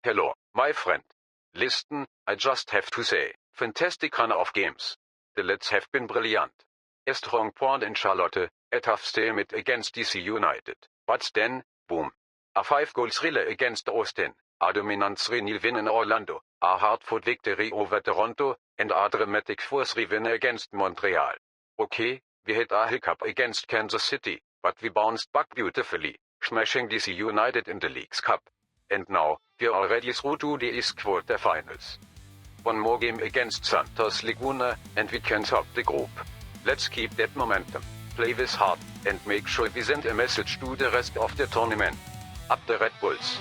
Hello, my friend. Listen, I just have to say, fantastic run of games. The leads have been brilliant. A strong point in Charlotte, a tough stalemate against DC United. But then, boom. A 5-goal thriller against Austin, a dominant 3-0 win in Orlando, a hard-fought victory over Toronto, and a dramatic 4-3 win against Montreal. Okay, we had a hiccup against Kansas City, but we bounced back beautifully, smashing DC United in the League's Cup. And now, we're already through to the East quarterfinals. One more game against Santos Laguna, and we can top the group. Let's keep that momentum, play with heart, and make sure we send a message to the rest of the tournament. Up the Red Bulls.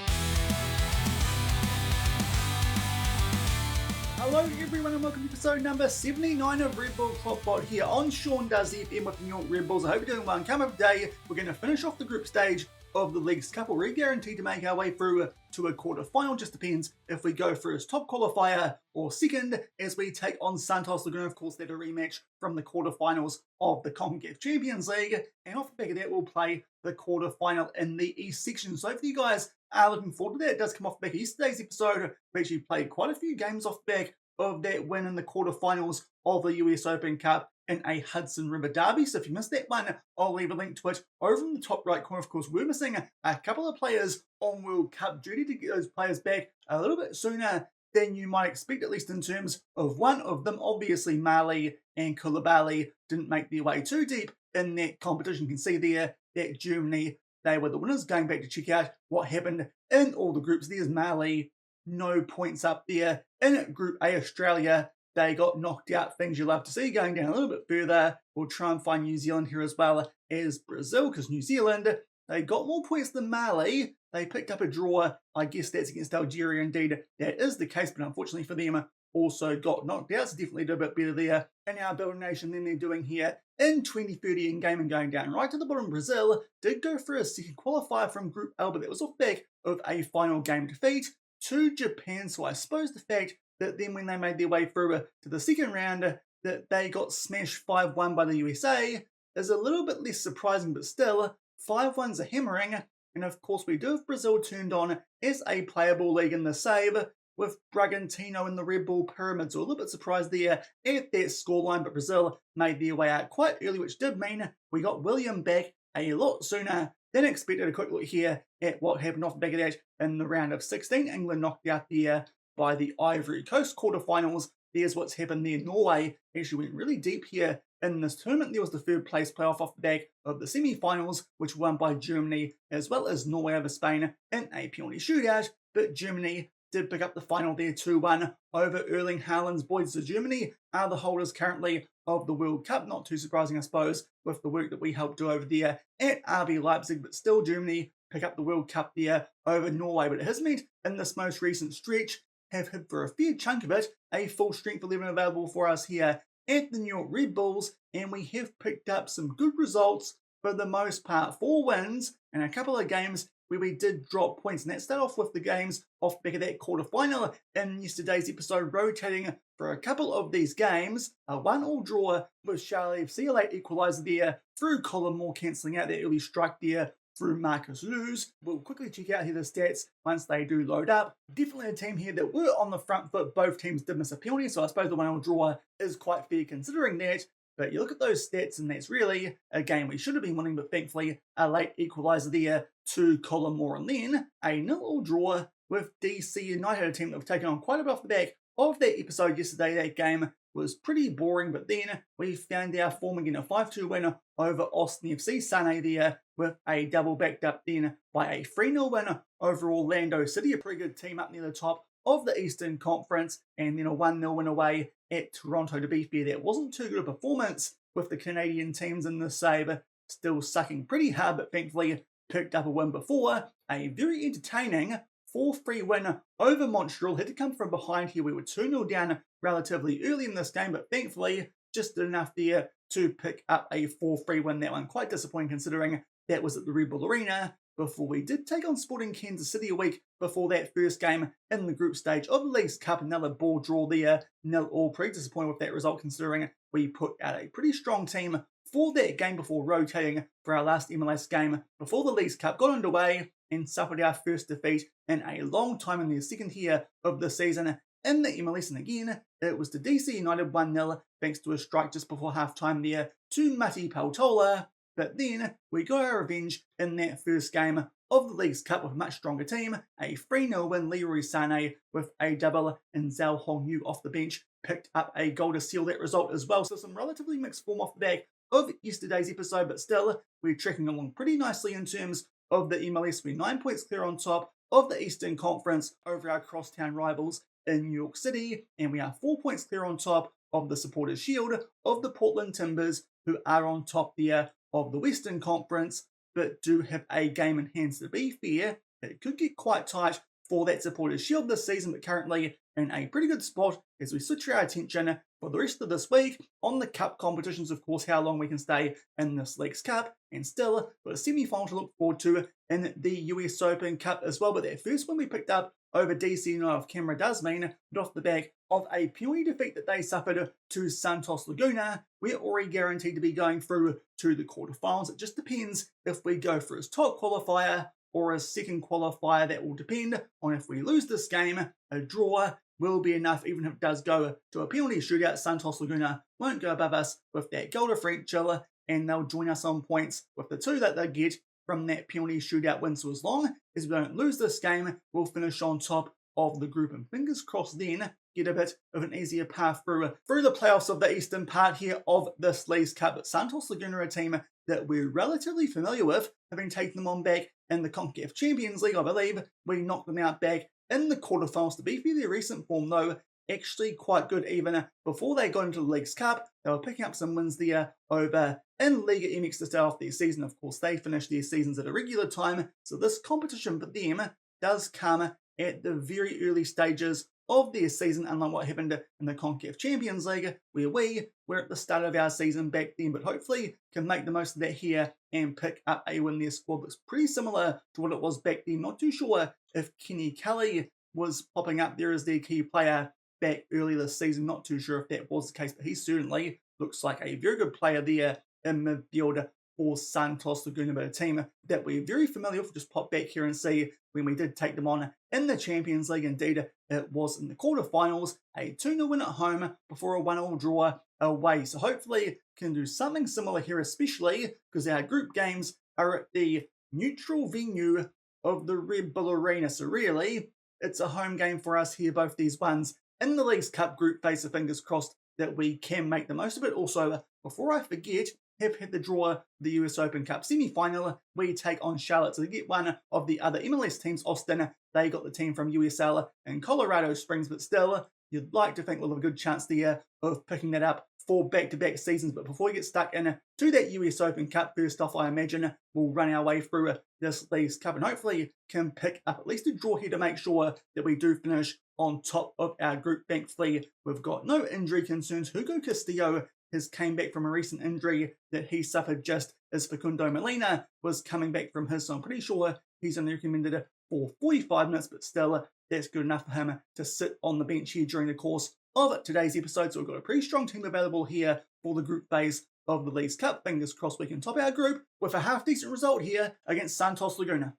Hello everyone and welcome to episode number 79 of Red Bull KloppBot here on Sean Does FM with the New York Red Bulls. I hope you're doing well. And coming up today, we're going to finish off the group stage of the League's Cup. We're guaranteed to make our way through to a quarter-final. Just depends if we go for as top qualifier or second as we take on Santos Laguna. Of course, they're a rematch from the quarterfinals of the CONCACAF Champions League. And off the back of that, we'll play the quarterfinal in the East section. So hopefully you guys are looking forward to that. It does come off the back of yesterday's episode. We actually played quite a few games off the back of that win in the quarterfinals of the US Open Cup in a Hudson River derby. So if you missed that one, I'll leave a link to it over in the top right corner. Of course, we're missing a couple of players on World Cup duty to get those players back a little bit sooner than you might expect, at least in terms of one of them. Obviously, Mali and Koulibaly didn't make their way too deep in that competition. You can see there that Germany, they were the winners. Going back to check out what happened in all the groups, there's Mali, no points up there. In Group A, Australia, they got knocked out. Things you love to see. Going down a little bit further, we'll try and find New Zealand here as well as Brazil, because New Zealand, they got more points than Mali. They picked up a draw. I guess that's against Algeria. Indeed, that is the case, but unfortunately for them, also got knocked out. So definitely do a bit better there in our building nation than they're doing here in 2030 in game. And going down right to the bottom, Brazil did go for a second qualifier from Group L, but that was off the back of a final game defeat to Japan. So I suppose the fact that then when they made their way through to the second round, that they got smashed 5-1 by the USA is a little bit less surprising, but still, 5-1's a hammering. And of course, we do have Brazil turned on as a playable league in the save, with Bragantino in the Red Bull Pyramid. So a little bit surprised there at that scoreline, but Brazil made their way out quite early, which did mean we got William back a lot sooner than expected. A quick look here at what happened off the back of that in the round of 16. England knocked out there by the Ivory Coast quarterfinals. There's what's happened there. Norway actually went really deep here in this tournament. There was the third place playoff off the back of the semi-finals, which won by Germany, as well as Norway over Spain in a penalty shootout. But Germany did pick up the final there 2-1 over Erling Haaland's boys. So Germany are the holders currently of the World Cup. Not too surprising, I suppose, with the work that we helped do over there at RB Leipzig. But still, Germany pick up the World Cup there over Norway. But it has meant in this most recent stretch, have had for a fair chunk of it a full strength 11 available for us here at the New York Red Bulls, and we have picked up some good results for the most part. 4 wins and a couple of games where we did drop points, and that started off with the games off the back of that quarterfinal in yesterday's episode, rotating for a couple of these games. A 1-1 draw with Charlie FC, a late equaliser there through Colin Moore, cancelling out that early strike there through Marcus Luz. We'll quickly check out here the stats once they do load up. Definitely a team here that were on the front foot. Both teams did miss a penalty, so I suppose the 1-1 draw is quite fair considering that. But you look at those stats, and that's really a game we should have been winning, but thankfully a late equaliser there to Colin Moore. And then a 0-0 draw with DC United, a team that we've taken on quite a bit off the back of that episode yesterday. That game was pretty boring, but then we found our form again, a 5-2 win over Austin FC. Sane there with a double backed up then by a 3-0 win over Orlando City, a pretty good team up near the top of the Eastern Conference, and then a 1-0 win away at Toronto. To be fair, that wasn't too good a performance with the Canadian teams in the save still sucking pretty hard, but thankfully picked up a win before. A very entertaining 4-3 win over Montreal. Had to come from behind here. We were 2-0 down relatively early in this game, but thankfully just did enough there to pick up a 4-3 win. That one quite disappointing considering that was at the Red Bull Arena before we did take on Sporting Kansas City a week before that first game in the group stage of the League's Cup. Another ball draw there, 0-0. Pretty disappointed with that result considering we put out a pretty strong team for that game before rotating for our last MLS game before the Leagues Cup got underway and suffered our first defeat in a long time in their second year of the season in the MLS. And again, it was to DC United 1-0 thanks to a strike just before half-time there to Mati Pautola. But then we got our revenge in that first game of the Leagues Cup with a much stronger team, a 3-0 win. Leroy Sané with a double and Zhao Hongyu off the bench picked up a goal to seal that result as well. So some relatively mixed form off the back of yesterday's episode, but still we're tracking along pretty nicely in terms of the MLS. We're 9 points clear on top of the Eastern Conference over our crosstown rivals in New York City, and we are 4 points clear on top of the Supporters' Shield of the Portland Timbers, who are on top there of the Western Conference, but do have a game in hand. To be fair, it could get quite tight for that Supporters' Shield this season, but currently in a pretty good spot as we switch our attention for the rest of this week on the Cup competitions, of course, how long we can stay in this Leagues Cup, and still got a semi-final to look forward to in the US Open Cup as well. But that first one we picked up over DC United of camera does mean that off the back of a penalty defeat that they suffered to Santos Laguna, we're already guaranteed to be going through to the quarterfinals. It just depends if we go for his top qualifier or a second qualifier. That will depend on if we lose this game. A draw will be enough, even if it does go to a penalty shootout. Santos Laguna won't go above us with that goal differential, and they'll join us on points with the 2 that they get from that penalty shootout win. So as long as we don't lose this game, we'll finish on top of the group, and fingers crossed then get a bit of an easier path through the playoffs of the eastern part here of this Leagues Cup. But Santos Laguna are a team that we're relatively familiar with, having taken them on back in the CONCACAF Champions League. I believe we knocked them out back in the quarterfinals. To be fair, their recent form though actually quite good. Even before they got into the Leagues Cup, they were picking up some wins there over in Liga MX to start off their season. Of course, they finished their seasons at a regular time, so this competition for them does come at the very early stages of their season, unlike what happened in the CONCACAF Champions League, where we were at the start of our season back then, but hopefully can make the most of that here and pick up a win. Their squad looks pretty similar to what it was back then. Not too sure if Kenny Kelly was popping up there as their key player back early this season. Not too sure if that was the case, but he certainly looks like a very good player there in midfield for Santos Laguna, but a team that we're very familiar with. Just pop back here and see when we did take them on in the Champions League. Indeed, it was in the quarterfinals, a 2-0 win at home before a 1-1 draw away. So hopefully can do something similar here, especially because our group games are at the neutral venue of the Red Bull Arena. So really, it's a home game for us here, both these ones in the Leagues Cup group phase. So fingers crossed that we can make the most of it. Also, before I forget, have had the draw the US Open Cup semi-final. We take on Charlotte. So they get one of the other MLS teams, Austin. They got the team from USL and Colorado Springs, but still, you'd like to think we'll have a good chance there of picking that up for back-to-back seasons. But before we get stuck in to that US Open Cup, first off, I imagine we'll run our way through this Leagues Cup and hopefully can pick up at least a draw here to make sure that we do finish on top of our group. Thankfully, we've got no injury concerns. Hugo Castillo has came back from a recent injury that he suffered just as Facundo Molina was coming back from his. So I'm pretty sure he's only recommended for 45 minutes, but still, that's good enough for him to sit on the bench here during the course of today's episode. So we've got a pretty strong team available here for the group phase of the Leagues Cup. Fingers crossed we can top our group with a half-decent result here against Santos Laguna.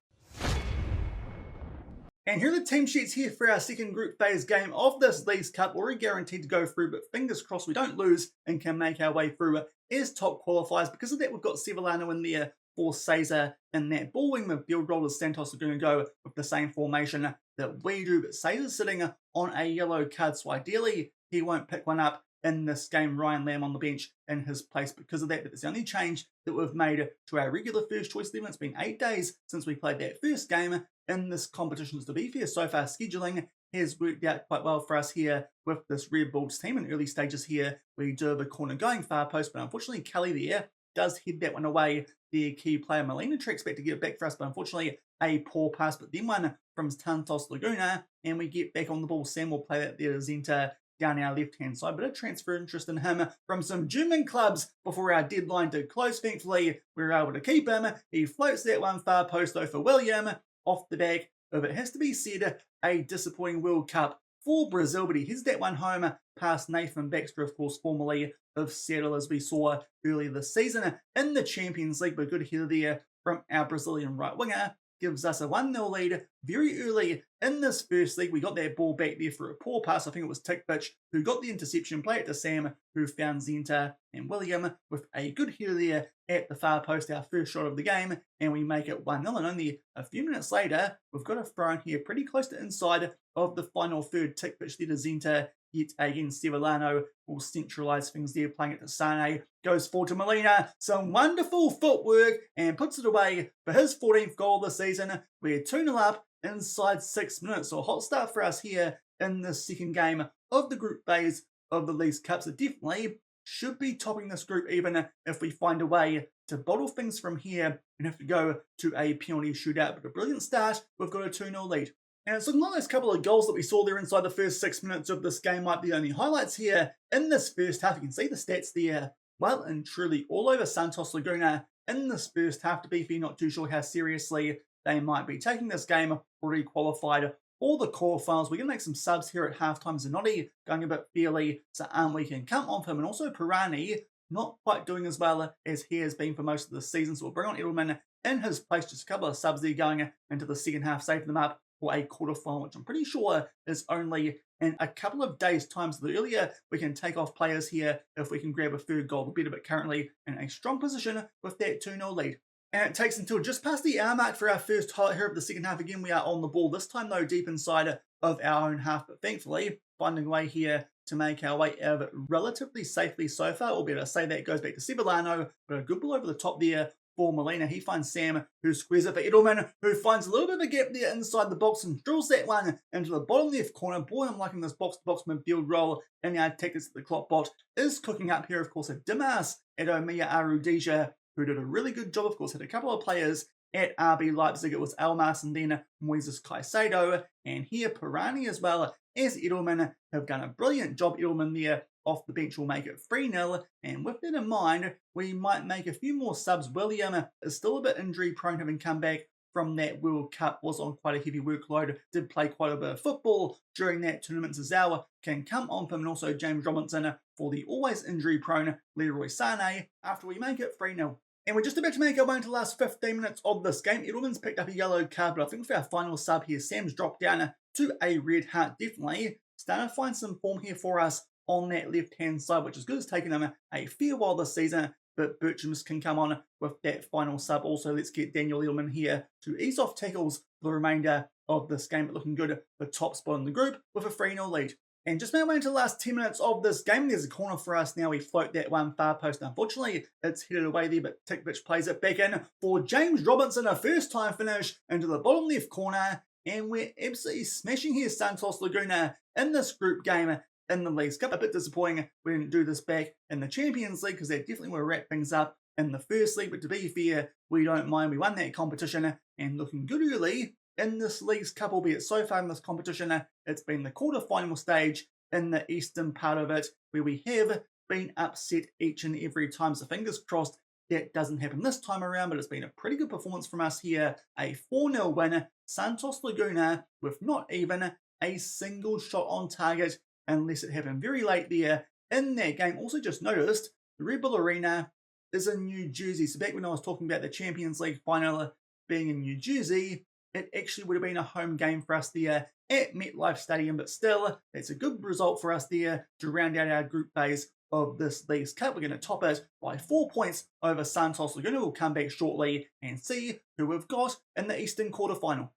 And here are the team sheets here for our second group phase game of this Leagues Cup. We're guaranteed to go through, but fingers crossed we don't lose and can make our way through as top qualifiers. Because of that, we've got Sevillano in there for Cesar in that ball wing midfield role, as Santos are going to go with the same formation that we do. But Cesar's sitting on a yellow card, so ideally he won't pick one up in this game. Ryan Lamb on the bench in his place because of that. But it's the only change that we've made to our regular first choice 11. It's been 8 days since we played that first game in this competition. To be fair, so far scheduling has worked out quite well for us here with this Red Bulls team. In early stages here, we do have a corner going far post, but unfortunately Kelly there does head that one away. The key player Molina tracks back to get it back for us, but unfortunately a poor pass. But then one from Santos Laguna, and we get back on the ball. Sam will play that there to Zenta down our left-hand side. But a transfer interest in him from some German clubs before our deadline to close. Thankfully, we were able to keep him. He floats that one far post though for William off the back of, it has to be said, a disappointing World Cup for Brazil, but he heads that one home past Nathan Baxter, of course, formerly of Seattle, as we saw earlier this season in the Champions League. But good header there from our Brazilian right winger. Gives us a 1-0 lead very early in this first leg. We got that ball back there for a poor pass. I think it was Tikvich who got the interception, play it to Sam, who found Zenta and William with a good header there at the far post, our first shot of the game, and we make it 1-0. And only a few minutes later, we've got a throw in here pretty close to inside of the final third. Tikvich there to Zenta. Yet again, Sevillano will centralise things there, playing it to Sane. Goes forward to Molina. Some wonderful footwork and puts it away for his 14th goal this season. We're 2-0 up inside 6 minutes. So a hot start for us here in the second game of the group phase of the Leagues Cup. So definitely should be topping this group even if we find a way to bottle things from here and have to go to a penalty shootout. But a brilliant start. We've got a 2-0 lead. And it's looking like those couple of goals that we saw there inside the first 6 minutes of this game might be the only highlights here in this first half. You can see the stats there well and truly all over Santos Laguna in this first half. To be fair, not too sure how seriously they might be taking this game. Already qualified all the quarterfinals. We're going to make some subs here at halftime. Zanotti going a bit fairly, so we can come on for him. And also Pirani not quite doing as well as he has been for most of the season. So we'll bring on Edelman in his place. Just a couple of subs there going into the second half, saving them up for a quarterfinal, which I'm pretty sure is only in a couple of days' time. So the earlier we can take off players here, if we can grab a third goal, the better. But currently in a strong position with that 2-0 lead. And it takes until just past the hour mark for our first highlight here of the second half. Again, we are on the ball, this time though deep inside of our own half, but thankfully finding a way here to make our way out of it relatively safely so far. Albeit I say that goes back to Sevillano, but a good ball over the top there for Molina. He finds Sam, who squares it for Edelman, who finds a little bit of a gap there inside the box and drills that one into the bottom left corner. Boy, I'm liking this box-to-box midfield role in our tactics that the KloppBot is cooking up here. Of course, a Dimas at Omiya Arudija, who did a really good job. Of course, had a couple of players at RB Leipzig. It was Elmas and then Moises Caicedo. And here, Pirani as well as Edelman have done a brilliant job. Edelman there off the bench will make it 3-0, and with that in mind, we might make a few more subs. William is still a bit injury prone, having come back from that World Cup, was on quite a heavy workload, did play quite a bit of football during that tournament. Zazawa can come on for him, and also James Robinson for the always injury prone Leroy Sane after we make it 3-0. And we're just about to make our way into the last 15 minutes of this game. Edelman's picked up a yellow card, but I think for our final sub here, Sam's dropped down to a red heart. Definitely starting to find some form here for us on that left-hand side, which is good. It's taken him a fair while this season, but Bertrams can come on with that final sub. Also, let's get Daniel Edelman here to ease off tackles for the remainder of this game, but looking good, the top spot in the group with a 3-0 lead. And just made our way into the last 10 minutes of this game. There's a corner for us now. We float that one far post. Unfortunately, it's headed away there, but Tikvich plays it back in for James Robinson. A first-time finish into the bottom left corner. And we're absolutely smashing here Santos Laguna in this group game in the Leagues Cup. A bit disappointing we didn't do this back in the Champions League, because they definitely would wrap things up in the first league. But to be fair, we don't mind. We won that competition and looking good early in this Leagues Cup, albeit so far in this competition, it's been the quarter-final stage in the eastern part of it, where we have been upset each and every time. So fingers crossed that doesn't happen this time around, but it's been a pretty good performance from us here. A 4-0 win. Santos Laguna with not even a single shot on target, unless it happened very late there in that game. Also just noticed the Red Bull Arena is in New Jersey. So back when I was talking about the Champions League final being in New Jersey, it actually would have been a home game for us there at MetLife Stadium. But still, it's a good result for us there to round out our group phase of this Leagues Cup. We're going to top it by 4 points over Santos Laguna. We'll come back shortly and see who we've got in the Eastern quarterfinal.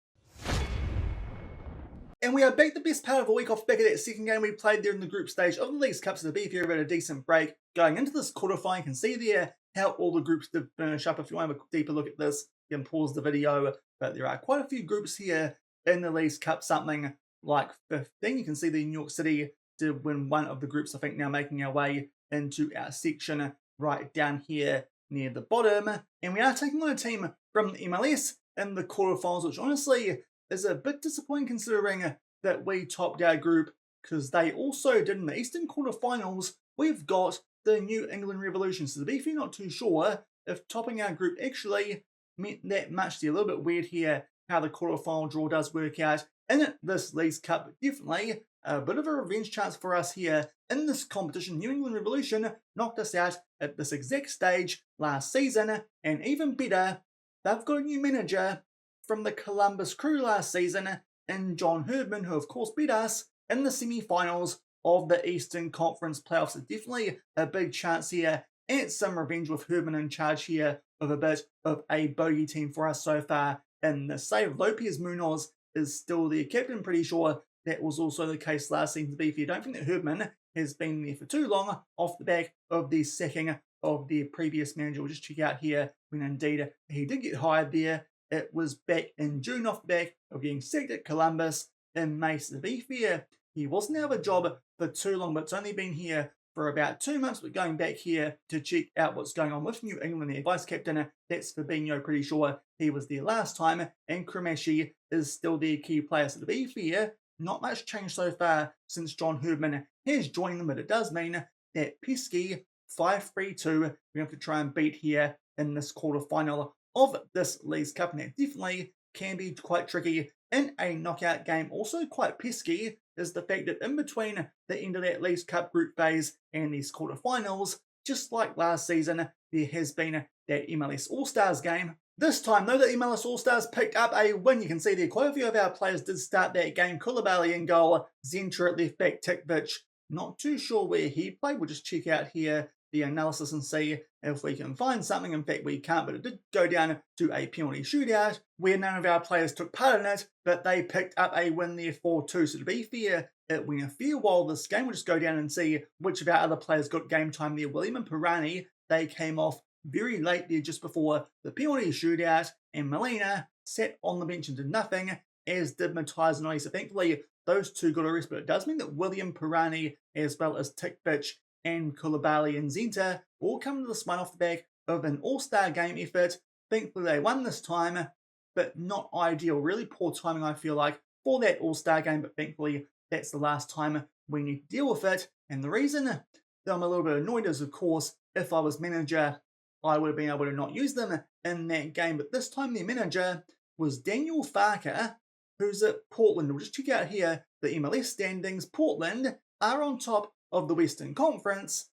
And we are back the best part of a week off the back of that second game we played there in the group stage of the Leagues Cup. So to be fair, we had a decent break going into this quarterfinal. You can see there how all the groups did finish up. If you want to have a deeper look at this, you can pause the video. But there are quite a few groups here in the Leagues Cup, something like 15. You can see the New York City did win one of the groups, I think, now making our way into our section right down here near the bottom. And we are taking on a team from the MLS in the quarterfinals, which honestly is a bit disappointing considering that we topped our group, because they also did in the Eastern quarterfinals. We've got the New England Revolution. So to be fair, not too sure if topping our group actually meant that much. They're a little bit weird here how the quarterfinal draw does work out in this Leagues Cup. But definitely A bit of a revenge chance for us here in this competition. New England Revolution knocked us out at this exact stage last season, and even better, they've got a new manager from the Columbus Crew last season, and John Herdman, who of course beat us in the semi-finals of the Eastern Conference playoffs. So definitely a big chance here and some revenge with Herdman in charge here of a bit of a bogey team for us so far in the save. Lopez Munoz is still the captain, pretty sure that was also the case last season. To be fair, I don't think that Herdman has been there for too long off the back of the sacking of the previous manager. We'll just check out here when indeed he did get hired there. It was back in June off the back of getting sacked at Columbus in May. So to be fair, he wasn't out of a job for too long, but it's only been here for about 2 months. But going back here to check out what's going on with New England, their vice captain, that's Fabinho, pretty sure he was there last time, and Kremashi is still their key player. So to be fair, not much change so far since John Herdman has joined them, but it does mean that pesky 5-3-2 we have to try and beat here in this quarterfinal of this Leagues Cup, and that definitely can be quite tricky in a knockout game. Also quite pesky is the fact that in between the end of that Leagues Cup group phase and these quarterfinals, just like last season, there has been that MLS All-Stars game. This time, though, the MLS All-Stars picked up a win. You can see there quite a few of our players did start that game. Koulibaly in goal, Zentra at left back, Tikvich. Not too sure where he played. We'll just check out here the analysis and see if we can find something. In fact, we can't, but it did go down to a penalty shootout where none of our players took part in it, but they picked up a win there 4-2. So to be fair, it went a fair while this game. We'll just go down and see which of our other players got game time there. William and Pirani, they came off very late there just before the penalty shootout, and Molina sat on the bench and did nothing, as did Matthias Noy. So thankfully, those two got a rest, but it does mean that William, Pirani, as well as Tikvich and Koulibaly and Zentra all come to this one off the back of an all-star game effort. Thankfully, they won this time, but not ideal. Really poor timing, I feel like, for that all-star game, but thankfully, that's the last time we need to deal with it. And the reason that I'm a little bit annoyed is, of course, if I was manager, I would have been able to not use them in that game. But this time, their manager was Daniel Farker, who's at Portland. We'll just check out here the MLS standings. Portland are on top of the Western Conference,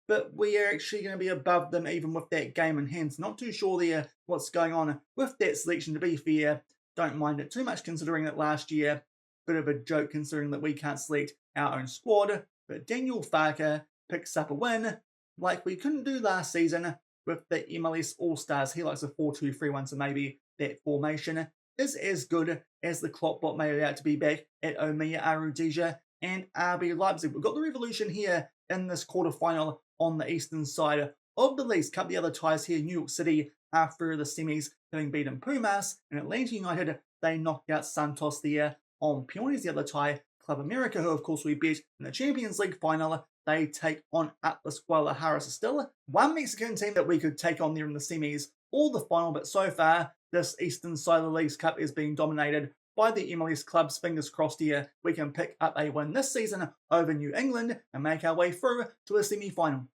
but we are actually going to be above them even with that game in hand. So not too sure there what's going on with that selection. To be fair, don't mind it too much considering that last year, bit of a joke considering that we can't select our own squad, but Daniel Farker picks up a win like we couldn't do last season with the MLS All-Stars. He likes a 4-2-3-1, so maybe that formation is as good as the KloppBot made it out to be back at Omiya Arudija and RB Leipzig. We've got the Revolution here in this quarterfinal on the eastern side of the Leagues Cup. The other ties here, New York City after the semis, having beaten Pumas, and Atlanta United, they knocked out Santos there on penalties. The other tie, Club America, who of course we beat in the Champions League final, they take on Atlas Guadalajara. So still one Mexican team that we could take on there in the semis or the final, but so far this eastern side of the Leagues Cup is being dominated by the MLS clubs. Fingers crossed here we can pick up a win this season over New England and make our way through to a semi-final.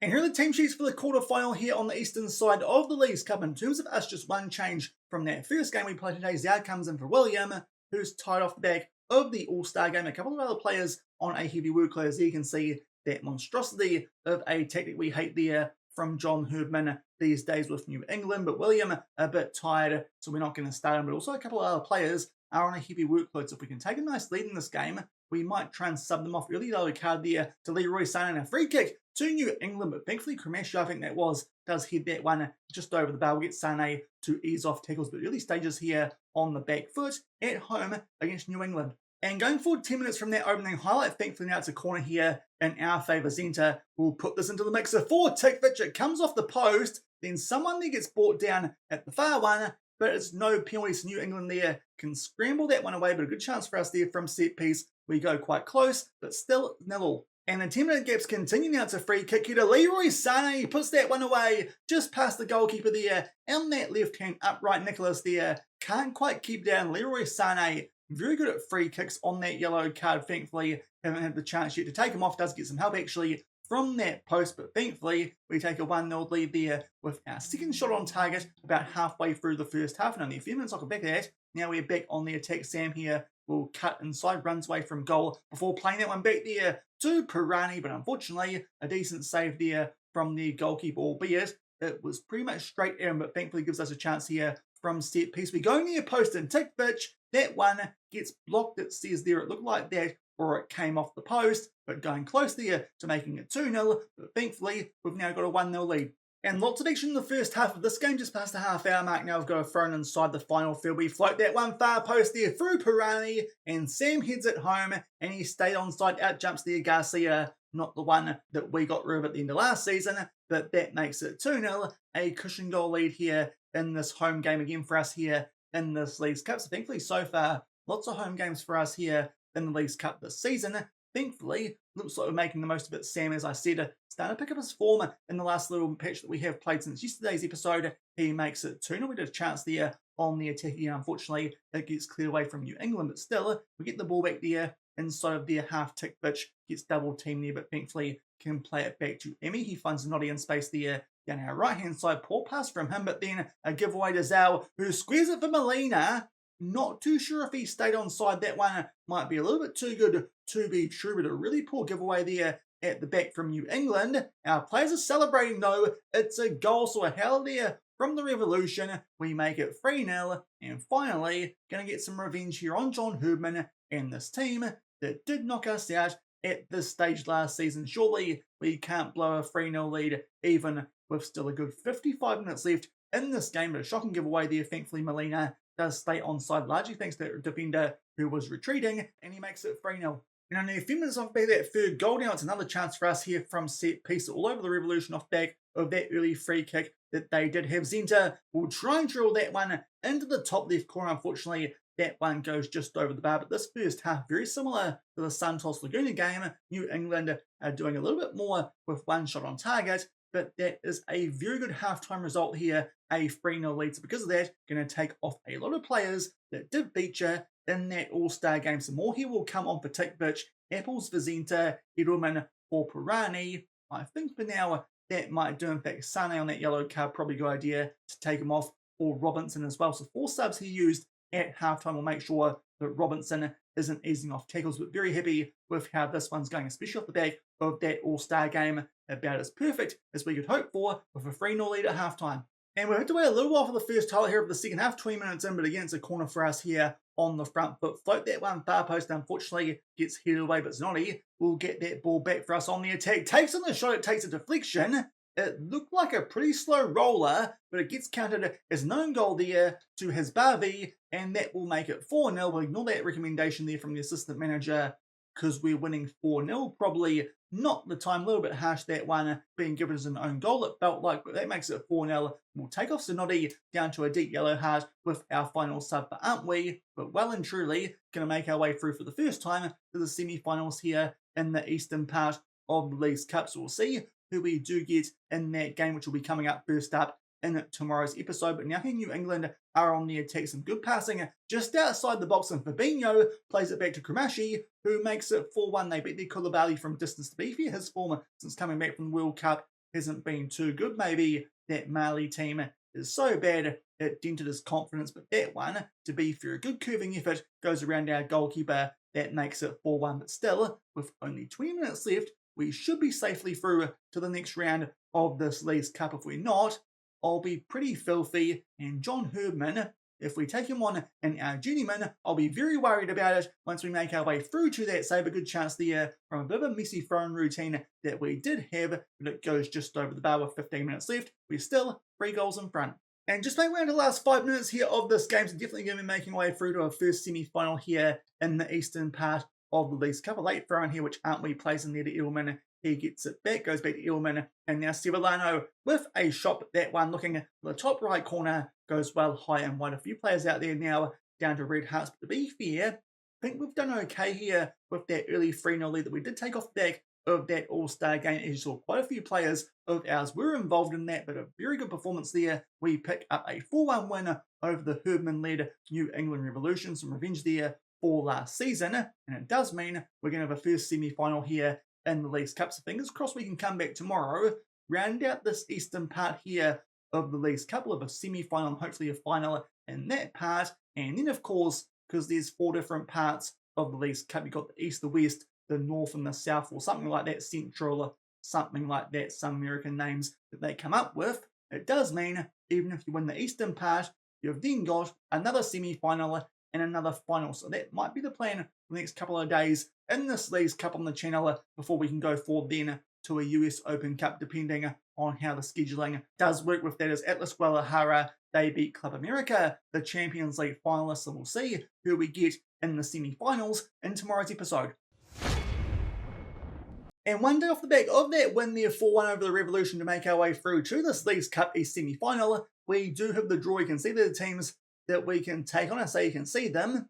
And here are the team sheets for the quarterfinal here on the eastern side of the Leagues Cup. In terms of us, just one change from that first game we played today. Zhao comes in for William, who's tied off the back of the All-Star game. A couple of other players on a heavy workload, as you can see that monstrosity of a tactic we hate there from John Herdman these days with New England. But William a bit tired, so we're not going to start him. But also a couple of other players are on a heavy workload. So if we can take a nice lead in this game, we might try and sub them off early. Yellow card there to Leroy Sané and a free kick to New England. But thankfully, Kremashi, I think that was, does head that one just over the bar. We'll get Sané to ease off tackles. But early stages here on the back foot at home against New England. And going forward 10 minutes from that opening highlight, thankfully now it's a corner here in our favour. Zentra will put this into the mixer for Tikvich. It comes off the post, then someone there gets brought down at the far one, but it's no penalties. New England there can scramble that one away, but a good chance for us there from set piece. We go quite close, but still 0-0. And the 10-minute gaps continue now. It's a free kick here to Leroy Sané. He puts that one away just past the goalkeeper there. And that left-hand upright Nicholas there can't quite keep down Leroy Sané. Very good at free kicks on that yellow card. Thankfully, haven't had the chance yet to take him off. Does get some help actually from that post, but thankfully we take a 1-0 lead there with our second shot on target about halfway through the first half. And only a few minutes off the back of that, now we're back on the attack. Sam here will cut inside, runs away from goal before playing that one back there to Pirani, but unfortunately a decent save there from the goalkeeper, albeit it was pretty much straight in, but thankfully gives us a chance here from set piece. We go near post and tick pitch. That one gets blocked. It says there it looked like that, or it came off the post, but going close there to making it 2-0. But thankfully, we've now got a 1-0 lead. And lots of action in the first half of this game, just past the half-hour mark. Now we've got a thrown inside the final field. We float that one far post there through Pirani, and Sam heads it home, and he stayed onside, out jumps there Garcia. Not the one that we got rid of at the end of last season, but that makes it 2-0. A cushion goal lead here in this home game again for us here in this Leagues Cup. So thankfully, so far, lots of home games for us here in the Leagues Cup this season. Thankfully, looks like we're making the most of it. Sam, as I said, starting to pick up his form in the last little patch that we have played since yesterday's episode. He makes it 2-0. We did a chance there on the attack here. Unfortunately, it gets cleared away from New England, but still, we get the ball back there inside of their half-tick pitch. Gets double teamed there, but thankfully can play it back to Emmy. He finds Noddy in space there down our right-hand side. Poor pass from him, but then a giveaway to Zhao, who squares it for Molina. Not too sure if he stayed onside. That one might be a little bit too good to be true, but a really poor giveaway there at the back from New England. Our players are celebrating though. It's a goal, so a hell there from the Revolution. We make it 3-0, and finally going to get some revenge here on John Herdman and this team that did knock us out at this stage last season. Surely we can't blow a 3-0 lead even with still a good 55 minutes left in this game, but a shocking giveaway there. Thankfully, Molina does stay onside, largely thanks to the defender who was retreating, and he makes it 3-0. And only a few minutes off back that third goal. Now it's another chance for us here from set piece all over the Revolution off back of that early free kick that they did have. Zenta will try and drill that one into the top left corner. Unfortunately, that one goes just over the bar. But this first half, very similar to the Santos Laguna game. New England are doing a little bit more with one shot on target, but that is a very good halftime result here, a 3-0 lead. So because of that, going to take off a lot of players that did feature in that All-Star game. Some more here will come on for tick pitch. Apples for Zenta, Edelman for Pirani. I think for now that might do. In fact, Sane on that yellow card, probably a good idea to take him off, or Robinson as well. So 4 subs he used at halftime will make sure that Robinson isn't easing off tackles, but very happy with how this one's going, especially off the back of that All-Star game. About as perfect as we could hope for with a 3-0 lead at halftime. And we had to wait a little while for the first highlight here of the second half, 20 minutes in, but again, it's a corner for us here on the front foot. Float that one far post, unfortunately gets headed away, but Zanotti will get that ball back for us on the attack. Takes on the shot, it takes a deflection. It looked like a pretty slow roller, but it gets counted as an own goal there to Hasbavi, and that will make it 4-0. We'll ignore that recommendation there from the assistant manager because we're winning 4-0. Probably not the time, a little bit harsh that one being given as an own goal, it felt like, but that makes it 4-0. We'll take off Zanotti down to a deep yellow heart with our final sub, aren't we? But well and truly going to make our way through for the first time to the semi-finals here in the eastern part of the Leagues Cup. So we'll see who we do get in that game, which will be coming up first up in tomorrow's episode. But now here New England are on the attack. Some good passing just outside the box, and Fabinho plays it back to Kramashi, who makes it 4-1. They beat their Koulibaly from distance. To be fair, his form since coming back from the World Cup hasn't been too good. Maybe that Mali team is so bad it dented his confidence, but that one, to be fair, a good curving effort goes around our goalkeeper. That makes it 4-1, but still, with only 20 minutes left, we should be safely through to the next round of this Leagues Cup. If we're not, I'll be pretty filthy, and John Herdman, if we take him on in our journeyman, I'll be very worried about it once we make our way through to that save. A good chance there from a bit of a messy throwing routine that we did have, but it goes just over the bar with 15 minutes left. We're still 3 goals in front. And just making around the last 5 minutes here of this game, so definitely going to be making our way through to our first semi-final here in the eastern part of the Leagues Cup. A late throw in here, which aren't we plays in there to Edelman. He gets it back, goes back to Edelman, and now Sevillano with a shot, but that one looking at the top right corner goes well high and wide. A few players out there now down to red hearts, but to be fair, I think we've done okay here with that early 3-0 lead that we did take off the back of that All-Star game. As you saw, quite a few players of ours were involved in that, but a very good performance there. We pick up a 4-1 win over the Herdman-led New England Revolution. Some revenge there for last season, and it does mean we're going to have a first semi-final here in the Leagues Cup. So fingers crossed we can come back tomorrow, round out this eastern part here of the Leagues Cup, of a semi-final and hopefully a final in that part, and then of course because there's 4 different parts of the Leagues Cup. You've got the East, the West, the North, and the South, or something like that, Central, or something like that, some American names that they come up with. It does mean, even if you win the Eastern part, you've then got another semi-final and another final. So that might be the plan for the next couple of days in this Leagues Cup on the channel before we can go forward then to a US Open Cup, depending on how the scheduling does work with that. As Atlas Guadalajara, they beat Club America, the Champions League finalists, and we'll see who we get in the semi-finals in tomorrow's episode. And one day off the back of that win there 4-1 over the Revolution to make our way through to this Leagues Cup East semi-final, we do have the draw. You can see the teams that we can take on. I say you can see them.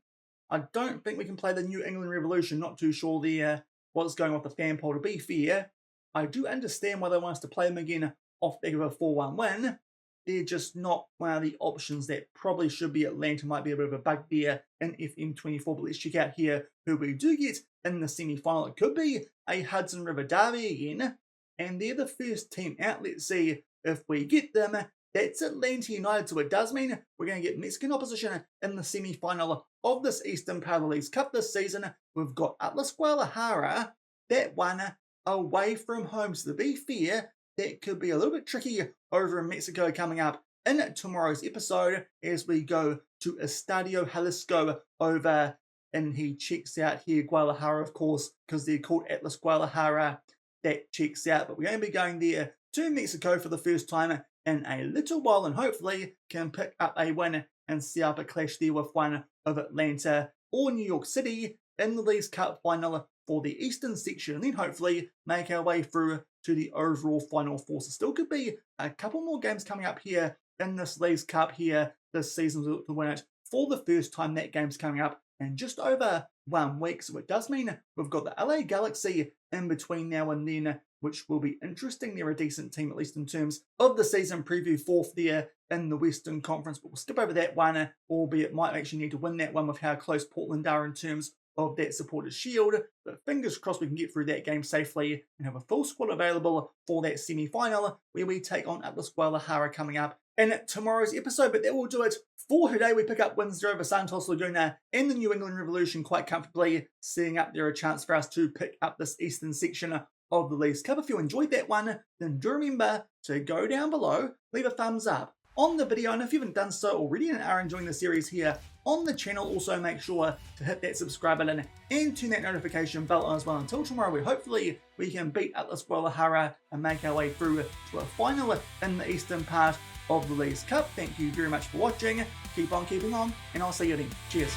I don't think we can play the New England Revolution. Not too sure there what's going on with the fan poll. To be fair, I do understand why they want us to play them again off the back of a 4-1 win. They're just not one of the options that probably should be. Atlanta might be a bit of a bugbear in FM24, but let's check out here who we do get in the semi-final. It could be a Hudson River Derby again, and they're the first team out. Let's see if we get them. That's Atlanta United, so it does mean we're going to get Mexican opposition in the semi-final of this Eastern part of the Leagues Cup this season. We've got Atlas Guadalajara, that one away from home, so to be fair, that could be a little bit tricky over in Mexico coming up in tomorrow's episode as we go to Estadio Jalisco over, and he checks out here Guadalajara, of course, because they're called Atlas Guadalajara. That checks out, but we're going to be going there to Mexico for the first time in a little while, and hopefully can pick up a win and set up a clash there with one of Atlanta or New York City in the Leagues Cup final for the Eastern section, and then hopefully make our way through to the overall Final Four. So still could be a couple more games coming up here in this Leagues Cup here this season to win it for the first time. That game's coming up in just over 1 week, so it does mean we've got the LA Galaxy in between now and then, which will be interesting. They're a decent team, at least in terms of the season preview, 4th there in the Western Conference, but we'll skip over that one, albeit might actually need to win that one with how close Portland are in terms of that Supporters Shield, but fingers crossed we can get through that game safely and have a full squad available for that semi-final where we take on Atlas Guadalajara coming up in tomorrow's episode. But that will do it for today. We pick up wins there over Santos Laguna and the New England Revolution quite comfortably, setting up there a chance for us to pick up this Eastern section of the Leagues Cup. If you enjoyed that one, then do remember to go down below, leave a thumbs up on the video, and if you haven't done so already and are enjoying the series here on the channel, also make sure to hit that subscribe button and turn that notification bell on as well. Until tomorrow, where hopefully we can beat Atlas Guadalajara and make our way through to a final in the Eastern part of the Leagues Cup. Thank you very much for watching. Keep on keeping on, and I'll see you then. Cheers.